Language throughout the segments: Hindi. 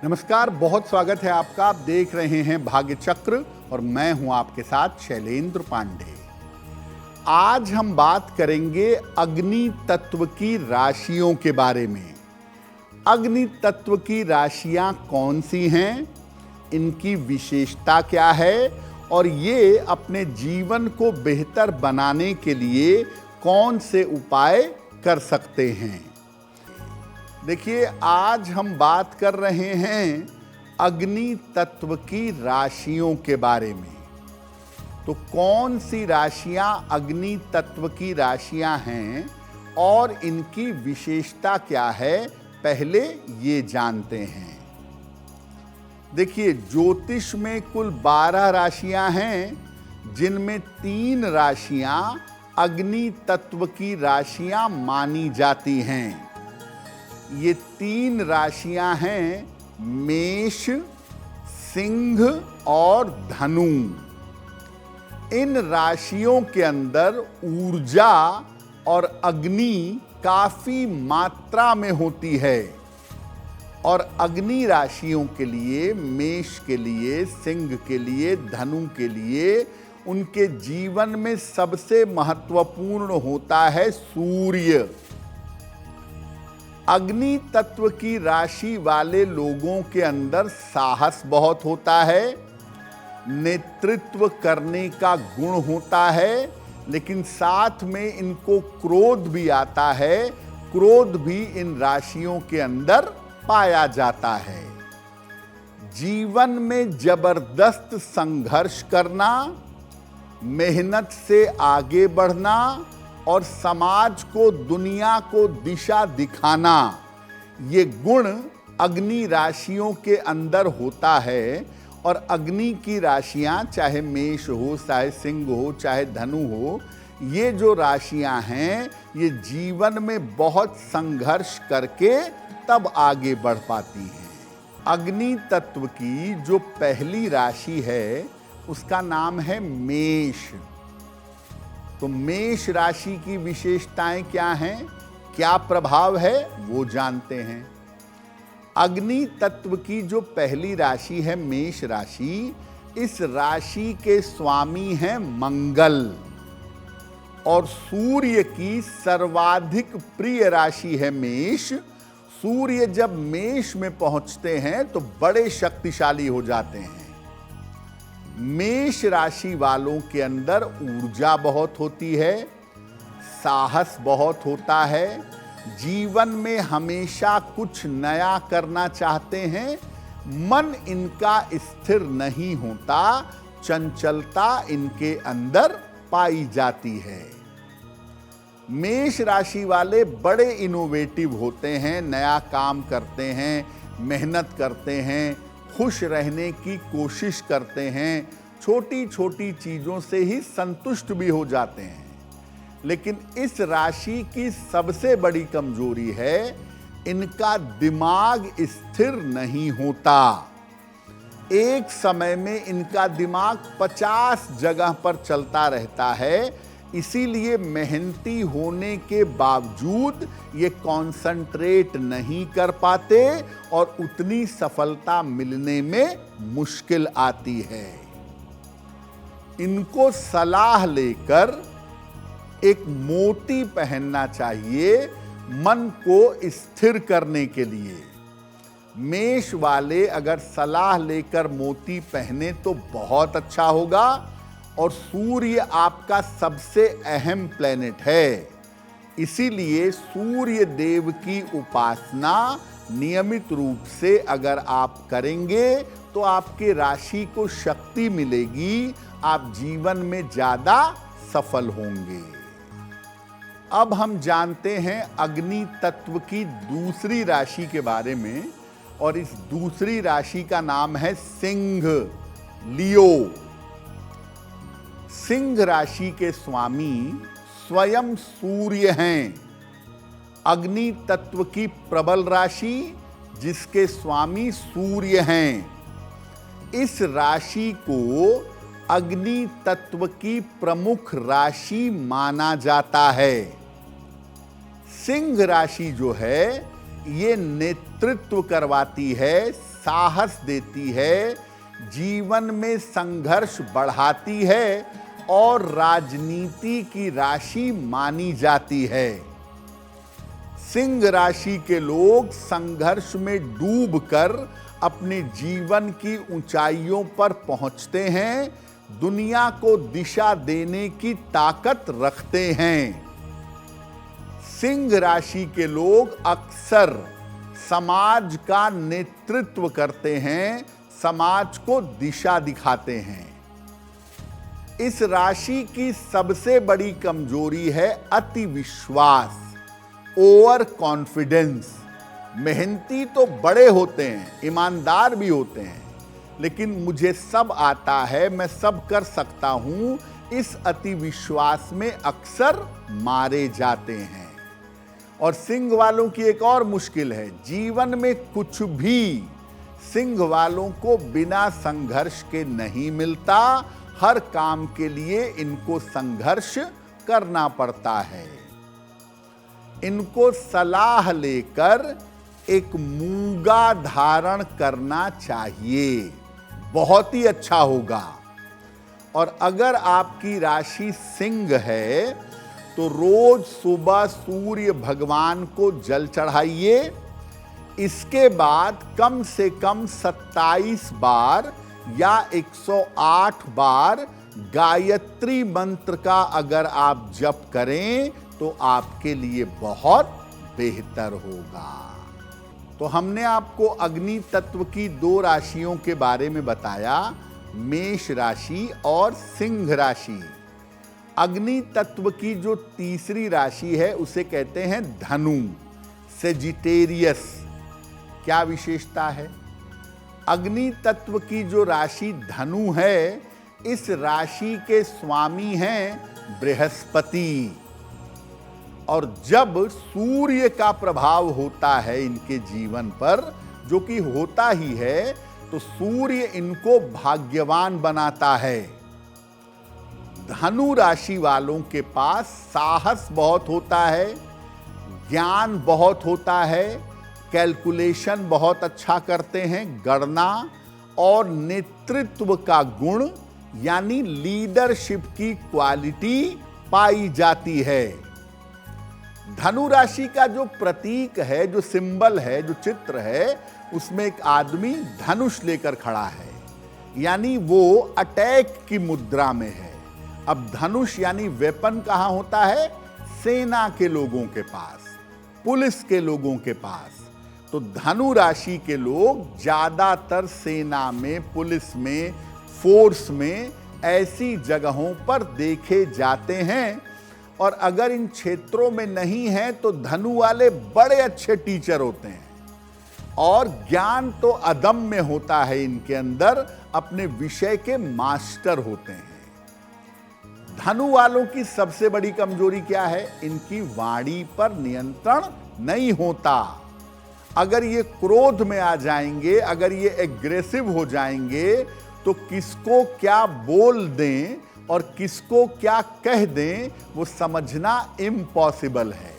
नमस्कार, बहुत स्वागत है आपका। आप देख रहे हैं भाग्य चक्र और मैं हूं आपके साथ शैलेंद्र पांडे। आज हम बात करेंगे अग्नि तत्व की राशियों के बारे में। अग्नि तत्व की राशियां कौन सी हैं, इनकी विशेषता क्या है और ये अपने जीवन को बेहतर बनाने के लिए कौन से उपाय कर सकते हैं। देखिए, आज हम बात कर रहे हैं अग्नि तत्व की राशियों के बारे में। तो कौन सी राशियां अग्नि तत्व की राशियां हैं और इनकी विशेषता क्या है, पहले ये जानते हैं। देखिए, ज्योतिष में कुल 12 राशियां हैं, जिनमें 3 राशियां अग्नि तत्व की राशियां मानी जाती हैं। ये 3 राशियां हैं मेष, सिंह और धनु। इन राशियों के अंदर ऊर्जा और अग्नि काफी मात्रा में होती है और अग्नि राशियों के लिए, मेष के लिए, सिंह के लिए, धनु के लिए उनके जीवन में सबसे महत्वपूर्ण होता है सूर्य। अग्नि तत्व की राशि वाले लोगों के अंदर साहस बहुत होता है, नेतृत्व करने का गुण होता है, लेकिन साथ में इनको क्रोध भी आता है। क्रोध भी इन राशियों के अंदर पाया जाता है। जीवन में जबरदस्त संघर्ष करना, मेहनत से आगे बढ़ना और समाज को, दुनिया को दिशा दिखाना, ये गुण अग्नि राशियों के अंदर होता है। और अग्नि की राशियां, चाहे मेष हो, चाहे सिंह हो, चाहे धनु हो, ये जो राशियां हैं, ये जीवन में बहुत संघर्ष करके तब आगे बढ़ पाती हैं। अग्नि तत्व की जो पहली राशि है, उसका नाम है मेष। तो मेष राशि की विशेषताएं क्या हैं, क्या प्रभाव है, वो जानते हैं। अग्नि तत्व की जो पहली राशि है मेष राशि, इस राशि के स्वामी हैं मंगल और सूर्य की सर्वाधिक प्रिय राशि है मेष। सूर्य जब मेष में पहुंचते हैं तो बड़े शक्तिशाली हो जाते हैं। मेष राशि वालों के अंदर ऊर्जा बहुत होती है, साहस बहुत होता है, जीवन में हमेशा कुछ नया करना चाहते हैं, मन इनका स्थिर नहीं होता, चंचलता इनके अंदर पाई जाती है। मेष राशि वाले बड़े इनोवेटिव होते हैं, नया काम करते हैं, मेहनत करते हैं, खुश रहने की कोशिश करते हैं, छोटी छोटी चीज़ों से ही संतुष्ट भी हो जाते हैं। लेकिन इस राशि की सबसे बड़ी कमजोरी है, इनका दिमाग स्थिर नहीं होता। एक समय में इनका दिमाग 50 जगह पर चलता रहता है। इसीलिए मेहनती होने के बावजूद ये कंसंट्रेट नहीं कर पाते और उतनी सफलता मिलने में मुश्किल आती है। इनको सलाह लेकर एक मोती पहनना चाहिए मन को स्थिर करने के लिए। मेष वाले अगर सलाह लेकर मोती पहने तो बहुत अच्छा होगा। और सूर्य आपका सबसे अहम प्लेनेट है, इसीलिए सूर्य देव की उपासना नियमित रूप से अगर आप करेंगे तो आपके राशि को शक्ति मिलेगी, आप जीवन में ज्यादा सफल होंगे। अब हम जानते हैं अग्नि तत्व की दूसरी राशि के बारे में, और इस दूसरी राशि का नाम है सिंह, लियो। सिंह राशि के स्वामी स्वयं सूर्य हैं। अग्नि तत्व की प्रबल राशि जिसके स्वामी सूर्य हैं। इस राशि को अग्नि तत्व की प्रमुख राशि माना जाता है। सिंह राशि जो है ये नेतृत्व करवाती है, साहस देती है, जीवन में संघर्ष बढ़ाती है और राजनीति की राशि मानी जाती है। सिंह राशि के लोग संघर्ष में डूबकर अपने जीवन की ऊंचाइयों पर पहुंचते हैं, दुनिया को दिशा देने की ताकत रखते हैं। सिंह राशि के लोग अक्सर समाज का नेतृत्व करते हैं, समाज को दिशा दिखाते हैं। इस राशि की सबसे बड़ी कमजोरी है अति विश्वास, ओवर कॉन्फिडेंस। मेहनती तो बड़े होते हैं, ईमानदार भी होते हैं, लेकिन मुझे सब आता है, मैं सब कर सकता हूं, इस अति विश्वास में अक्सर मारे जाते हैं। और सिंह वालों की एक और मुश्किल है, जीवन में कुछ भी सिंह वालों को बिना संघर्ष के नहीं मिलता। हर काम के लिए इनको संघर्ष करना पड़ता है। इनको सलाह लेकर एक मूंगा धारण करना चाहिए, बहुत ही अच्छा होगा। और अगर आपकी राशि सिंह है तो रोज सुबह सूर्य भगवान को जल चढ़ाइए। इसके बाद कम से कम 27 बार या 108 बार गायत्री मंत्र का अगर आप जप करें तो आपके लिए बहुत बेहतर होगा। तो हमने आपको अग्नि तत्व की 2 राशियों के बारे में बताया, मेष राशि और सिंह राशि। अग्नि तत्व की जो तीसरी राशि है उसे कहते हैं धनु, सेजिटेरियस। क्या विशेषता है? अग्नि तत्व की जो राशि धनु है, इस राशि के स्वामी हैं बृहस्पति। और जब सूर्य का प्रभाव होता है इनके जीवन पर, जो कि होता ही है, तो सूर्य इनको भाग्यवान बनाता है। धनु राशि वालों के पास साहस बहुत होता है, ज्ञान बहुत होता है, कैलकुलेशन बहुत अच्छा करते हैं, गणना और नेतृत्व का गुण यानी लीडरशिप की क्वालिटी पाई जाती है। धनु राशि का जो प्रतीक है, जो सिंबल है, जो चित्र है, उसमें एक आदमी धनुष लेकर खड़ा है, यानी वो अटैक की मुद्रा में है। अब धनुष यानी वेपन कहां होता है? सेना के लोगों के पास, पुलिस के लोगों के पास। तो धनु राशि के लोग ज्यादातर सेना में, पुलिस में, फोर्स में, ऐसी जगहों पर देखे जाते हैं। और अगर इन क्षेत्रों में नहीं है तो धनु वाले बड़े अच्छे टीचर होते हैं और ज्ञान तो अदम्य होता है इनके अंदर, अपने विषय के मास्टर होते हैं। धनु वालों की सबसे बड़ी कमजोरी क्या है? इनकी वाणी पर नियंत्रण नहीं होता। अगर ये क्रोध में आ जाएंगे, अगर ये एग्रेसिव हो जाएंगे, तो किसको क्या बोल दें और किसको क्या कह दें वो समझना इम्पॉसिबल है।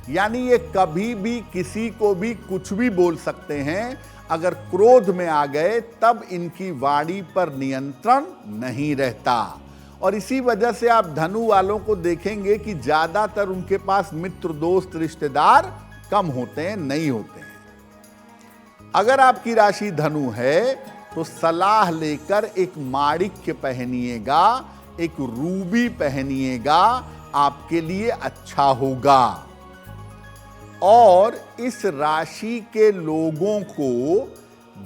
यानी ये कभी भी किसी को भी कुछ भी बोल सकते हैं। अगर क्रोध में आ गए तब इनकी वाणी पर नियंत्रण नहीं रहता। और इसी वजह से आप धनु वालों को देखेंगे कि ज्यादातर उनके पास मित्र, दोस्त, रिश्तेदार कम होते हैं, नहीं होते हैं। अगर आपकी राशि धनु है तो सलाह लेकर एक माणिक्य पहनिएगा, एक रूबी पहनिएगा, आपके लिए अच्छा होगा। और इस राशि के लोगों को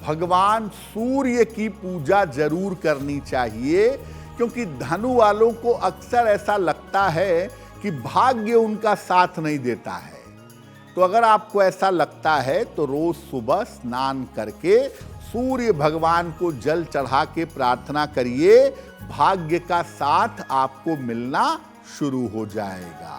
भगवान सूर्य की पूजा जरूर करनी चाहिए, क्योंकि धनु वालों को अक्सर ऐसा लगता है कि भाग्य उनका साथ नहीं देता है। तो अगर आपको ऐसा लगता है तो रोज सुबह स्नान करके सूर्य भगवान को जल चढ़ा के प्रार्थना करिए, भाग्य का साथ आपको मिलना शुरू हो जाएगा।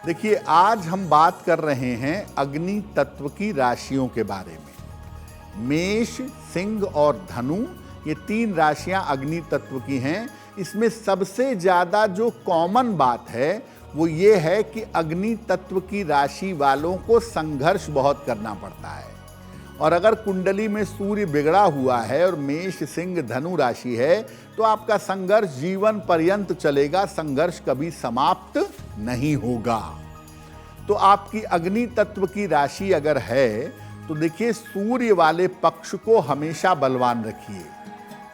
देखिए, आज हम बात कर रहे हैं अग्नि तत्व की राशियों के बारे में। मेष, सिंह और धनु, ये 3 राशियां अग्नि तत्व की हैं। इसमें सबसे ज्यादा जो कॉमन बात है वो ये है कि अग्नि तत्व की राशि वालों को संघर्ष बहुत करना पड़ता है और अगर कुंडली में सूर्य बिगड़ा हुआ है और मेष सिंह धनु राशि है तो आपका संघर्ष जीवन पर्यंत चलेगा, संघर्ष कभी समाप्त नहीं होगा। तो आपकी अग्नि तत्व की राशि अगर है तो देखिए, सूर्य वाले पक्ष को हमेशा बलवान रखिए।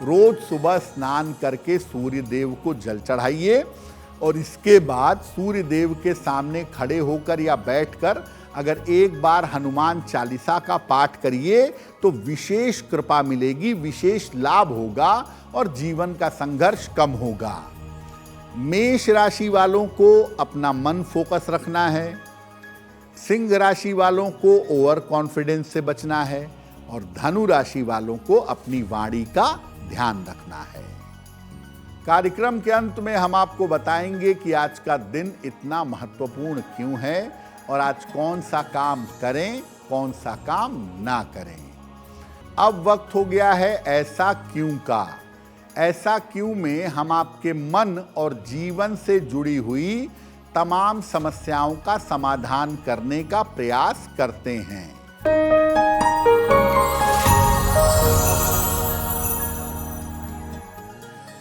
रोज सुबह स्नान करके सूर्य देव को जल चढ़ाइए और इसके बाद सूर्य देव के सामने खड़े होकर या बैठकर अगर एक बार हनुमान चालीसा का पाठ करिए तो विशेष कृपा मिलेगी, विशेष लाभ होगा और जीवन का संघर्ष कम होगा। मेष राशि वालों को अपना मन फोकस रखना है, सिंह राशि वालों को ओवर कॉन्फिडेंस से बचना है और धनु राशि वालों को अपनी वाणी का ध्यान रखना है। कार्यक्रम के अंत में हम आपको बताएंगे कि आज का दिन इतना महत्वपूर्ण क्यों है और आज कौन सा काम करें, कौन सा काम ना करें। अब वक्त हो गया है ऐसा क्यों का। ऐसा क्यों में हम आपके मन और जीवन से जुड़ी हुई तमाम समस्याओं का समाधान करने का प्रयास करते हैं।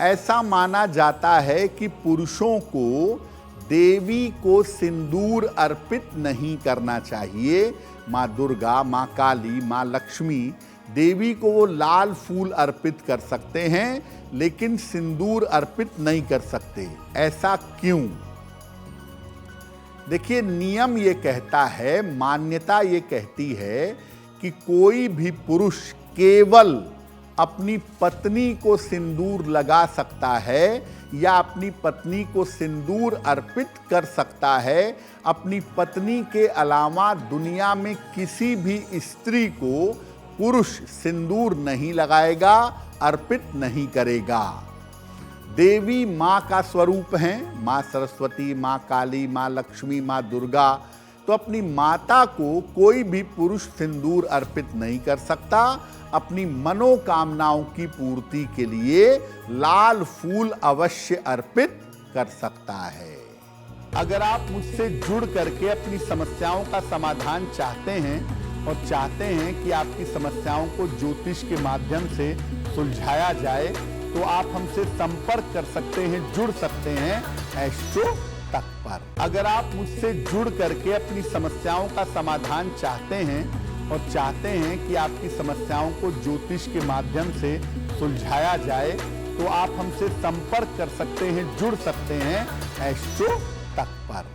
ऐसा माना जाता है कि पुरुषों को देवी को सिंदूर अर्पित नहीं करना चाहिए। माँ दुर्गा, माँ काली, माँ लक्ष्मी, देवी को वो लाल फूल अर्पित कर सकते हैं लेकिन सिंदूर अर्पित नहीं कर सकते। ऐसा क्यों? देखिए, नियम ये कहता है, मान्यता ये कहती है कि कोई भी पुरुष केवल अपनी पत्नी को सिंदूर लगा सकता है या अपनी पत्नी को सिंदूर अर्पित कर सकता है। अपनी पत्नी के अलावा दुनिया में किसी भी स्त्री को पुरुष सिंदूर नहीं लगाएगा, अर्पित नहीं करेगा। देवी माँ का स्वरूप हैं, माँ सरस्वती, माँ काली, माँ लक्ष्मी, माँ दुर्गा। तो अपनी माता को कोई भी पुरुष सिंदूर अर्पित नहीं कर सकता। अपनी मनोकामनाओं की पूर्ति के लिए लाल फूल अवश्य अर्पित कर सकता है। अगर आप मुझसे जुड़ करके अपनी समस्याओं का समाधान चाहते हैं और चाहते हैं कि आपकी समस्याओं को ज्योतिष के माध्यम से सुलझाया जाए तो आप हमसे संपर्क कर सकते हैं, जुड़ सकते हैं एस्ट्रो तक पर। अगर आप मुझसे जुड़ करके अपनी समस्याओं का समाधान चाहते हैं और चाहते हैं कि आपकी समस्याओं को ज्योतिष के माध्यम से सुलझाया जाए तो आप हमसे संपर्क कर सकते हैं, जुड़ सकते हैं एस्ट्रो तक पर।